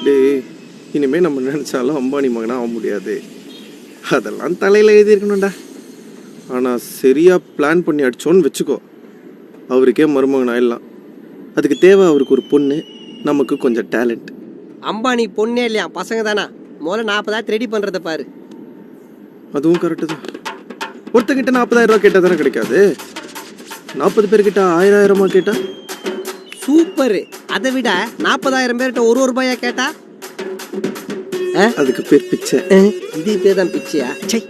டேய், இனிமே நம்ம நினைச்சாலும் அம்பானி மகனா ஆக முடியாது. அதெல்லாம் தலையில எழுதியிருக்கணும்டா. ஆனா சரியா பிளான் பண்ணி அடிச்சோன்னு வச்சுக்கோ, அவருக்கே மருமகன் ஆயிடலாம். அதுக்கு தேவை அவருக்கு ஒரு பொண்ணு, நமக்கு கொஞ்சம் டேலண்ட். அம்பானி பொண்ணே இல்லையா, பசங்க தானா? முதல்ல 40,000 ரெடி பண்றத பாரு. அதுவும் கரெக்டு தான். ஒருத்தங்கிட்ட 40,000 ரூபா கேட்டால் தானே கிடைக்காது. 40 பேர்கிட்ட 1000 கேட்டா சூப்பர். அதை விட 40,000 பேர்கிட்ட ஒரு ரூபாயா கேட்டா அதுக்கு பேர் பிச்சை. இது பேர் தான் பிச்சையா? சை.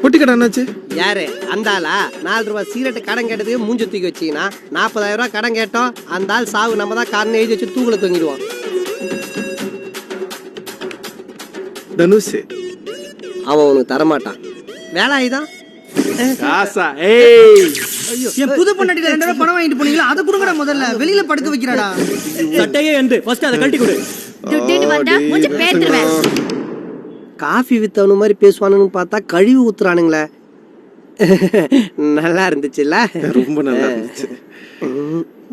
பொட்டி கடை என்னாச்சு? யாரு அந்த ஆளா? 4 ரூபாய் சிகரெட் கடன் கேட்டதுக்கு மூஞ்சி தூக்கி வச்சீங்கன்னா 40,000 ரூபாய் கடன் கேட்டோம். அந்த ஆள் சாவு நம்ம தான் காரணம் எழுதி வச்சு தூக்குல தொங்கிடுவோம். தனுஷ் அவன் உனக்கு தரமாட்டான். வேலை ஆயிதான். என் புது பொண்டாட்டில 2 ரூபாய் பணம் வாங்கிட்டு போனீங்களா, அதை கொடுங்கடா. முதல்ல வெளியில படுக்க வைக்கிறாடா. சட்டையே என்று ஃபர்ஸ்ட் அதை கழட்டி கொடு. துட்டிட்டு வந்தா மூஞ்சி பேத்துறேன். காஃபி வித்தவனு மாதிரி பேசுவானுன்னு பார்த்தா கழுவி ஊத்துறானுங்களே. நல்லா இருந்துச்சுல்ல? ரொம்ப நல்லா இருந்துச்சு.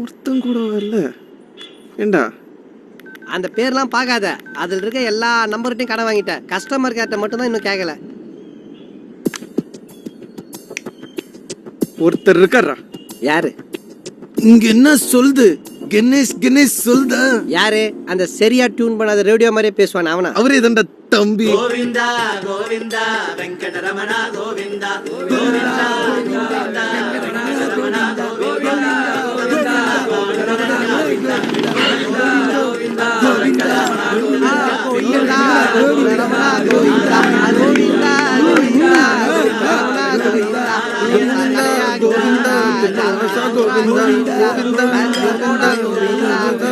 ஒருத்தன் கூட வரல. ஏண்டா அந்த பேர்லாம் பார்க்காத. அதில் இருக்க எல்லா நம்பர்கிட்டையும் கடன் வாங்கிட்டேன். கஸ்டமர் கேட்ட மட்டும் தான் இன்னும் கேட்கல. ஒருத்தர் இருக்காரா? யாரு? இங்க என்ன சொல்லுது? கணேஷ் கணேஷ் சொல்லுதா? யாரு? அந்த சரியா டியூன் பண்ணாத ரேடியோ மாதிரியே பேசுவான் அவனா? அவரே தான்டா தம்பி. கோவிந்தா கோவிந்தா வெங்கடரமணா கோவிந்தா கோவிந்தா கோவிந்தா வெங்கடரமணா கோவிந்தா கோவிந்தா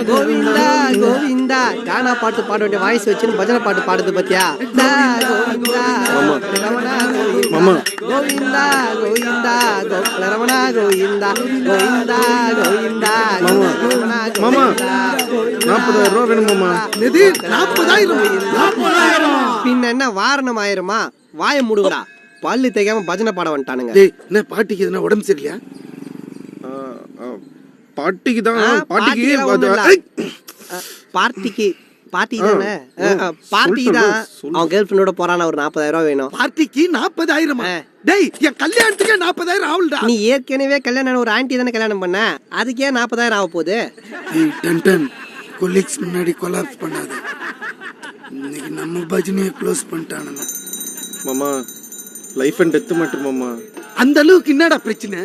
கோவிந்தா கோவிந்தா. கானா பாட்டு பாட வேண்டிய வாய்ஸ் வச்சுன்னு பஜனை பாட்டு பாடுது பத்தியா? மாமா கோவிந்தா கோவிந்தா ரமணா கோவிந்தா கோவிந்தா கோவிந்தா. மாமா 40,000 ரூபா வேணும் மாமா. 40,000 பின்ன என்ன வாரணம் ஆயிருமா? வாய மூடுங்கடா. பல்லு தேய்க்காம பஜனை பாட வந்துட்டானுங்க. என்ன பாட்டிக்கு எதுனா உடம்பு சரியில்லையா? பாட்டிக்கு தான். பார்ட்டிக்கு பார்ட்டி தானே? பார்ட்டிக்கு தான். அவன் கேர்ள் ஃப்ரெண்டோட போறான. ஒரு 40,000 ரூபா வேணும். பார்ட்டிக்கு 40,000? டேய், என் கல்யாணத்துக்கு 40,000 ஆவுல்டா. நீ ஏற்கனவே கல்யாணம் ஒரு ஆன்ட்டி தானே கல்யாணம் பண்ண, அதுக்கே 40,000 ஆக போகுது. டன் கொலீக்ஸ் முன்னாடி கொலாப்ஸ் பண்ணாத. இன்னைக்கு நம்ம பஜனையை க்ளோஸ் பண்ணிட்டானுங்க. மாமா லைஃப் அண்ட் டெத் மேட்டர் மாமா. அந்த அளவுக்கு என்னடா பிரச்சனை?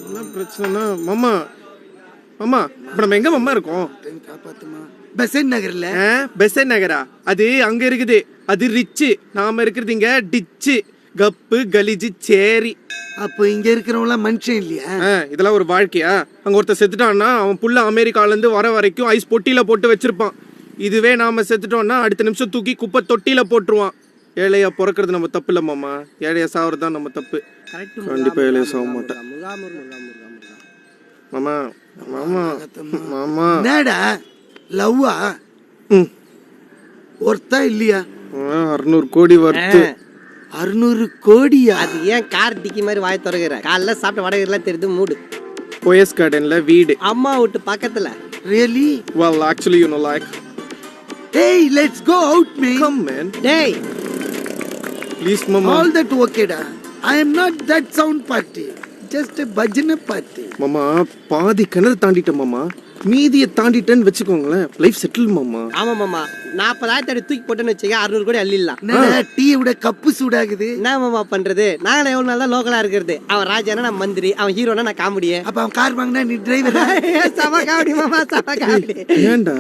என்ன பிரச்சனைனா மாமா, மாமா இப்ப நம்ம எங்க மாமா இருக்கோம்? காப்பாத்துமா. பெசன்ட் நகர்ல. பெசன்ட் நகரா? அது அங்க இருக்குது. அது ரிச்சு. நாம இருக்கிறது இங்க டிச்சு. கப்பு கலிஜி சேரி. அப்போ இங்க இருக்கிறவங்களாம் மனுஷன் இல்லையா? இதெல்லாம் ஒரு வாழ்க்கையா? அங்க ஒருத்தர் செத்துட்டான்னா அவன் புள்ள அமெரிக்கால இருந்து வர வரைக்கும் ஐஸ் பொட்டியில போட்டு வச்சிருப்பான். இதுவே நாம செத்துட்டோம்னா அடுத்த நிமிஷம் தூக்கி குப்பை தொட்டியில போட்டுருவான். ஏழையா பிறக்கிறது நம்ம தப்பு இல்ல மாமா, ஏழையா சாவறது தான் நம்ம தப்பு. கண்டிப்பா ஏழையா சாக மாட்டேன் மாமா. மாமா மாமா என்னடா லவ்வா? ஒருத்தா இல்லையா? 600 கோடி வருது. 600 கோடியா? அது ஏன் கார் டிக்கி மாதிரி வாய் திறக்கிற? காலைல சாப்பிட்ட வடகெல்லாம் தெரியுது மூடு. போயஸ் கார்டன்ல வீடு. அம்மா வீட்டு பக்கத்துல. Really? Well, actually, you know, like. Hey, let's go out, man. Come, man. டேய், Please, mama. All that okay, da. I am not that sound party. Just a bhajana party. மாமா பாதி கிணறு தாண்டிட்டேன் மாமா. மீதியை தாண்டிட்டேன்னு வச்சுக்கோங்களேன், லைஃப் செட்டில் மாமா. ஆமா மாமா, 40,000 தூக்கி போட்டேன்னு வச்சுக்க 600 கோடி அள்ளிடலாம். டீ விட கப்பு சூடாகுது. என்ன மாமா பண்றது? நாங்களே எவ்வளவு நாள் தான் லோக்கலா இருக்கிறது. அவன் ராஜானா நான் மந்திரி, அவன் ஹீரோனா நான் காமெடியே. அப்ப அவன் கார் வாங்கினா நீ டிரைவர். சம காமெடி மாமா, சம காமெடி. ஏன்டா